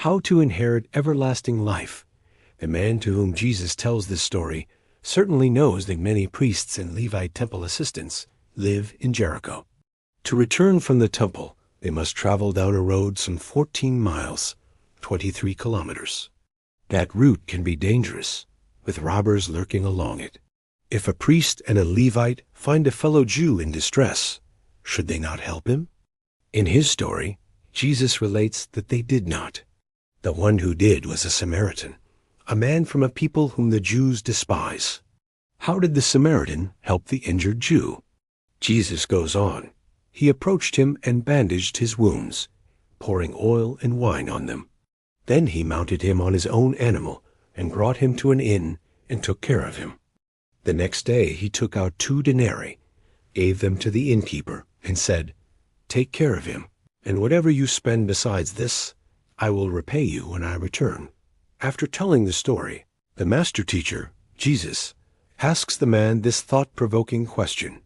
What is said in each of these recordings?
How to inherit everlasting life. The man to whom Jesus tells this story certainly knows that many priests and Levite temple assistants live in Jericho. To return from the temple, they must travel down a road some 14 miles, 23 kilometers. That route can be dangerous, with robbers lurking along it. If a priest and a Levite find a fellow Jew in distress, should they not help him? In his story, Jesus relates that they did not. The one who did was a Samaritan, a man from a people whom the Jews despise. How did the Samaritan help the injured Jew? Jesus goes on. He approached him and bandaged his wounds, pouring oil and wine on them. Then he mounted him on his own animal and brought him to an inn and took care of him. The next day he took out 2 denarii, gave them to the innkeeper, and said, "Take care of him, and whatever you spend besides this, I will repay you when I return." After telling the story, the master teacher, Jesus, asks the man this thought-provoking question.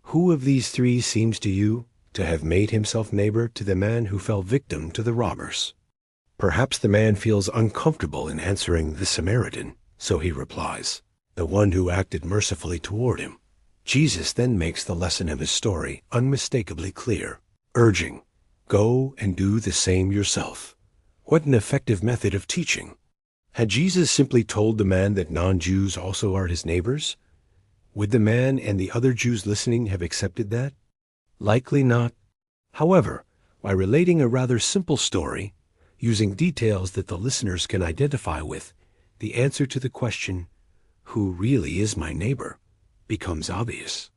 Who of these 3 seems to you to have made himself neighbor to the man who fell victim to the robbers? Perhaps the man feels uncomfortable in answering the Samaritan, so he replies, "The one who acted mercifully toward him." Jesus then makes the lesson of his story unmistakably clear, urging, "Go and do the same yourself." What an effective method of teaching! Had Jesus simply told the man that non-Jews also are his neighbors? Would the man and the other Jews listening have accepted that? Likely not. However, by relating a rather simple story, using details that the listeners can identify with, the answer to the question, "Who really is my neighbor?" becomes obvious.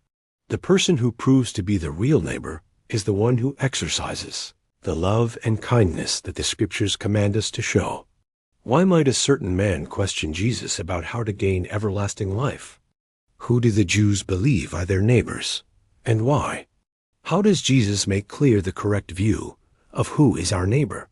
The person who proves to be the real neighbor is the one who exercises the love and kindness that the Scriptures command us to show. Why might a certain man question Jesus about how to gain everlasting life? Who do the Jews believe are their neighbors, and why? How does Jesus make clear the correct view of who is our neighbor?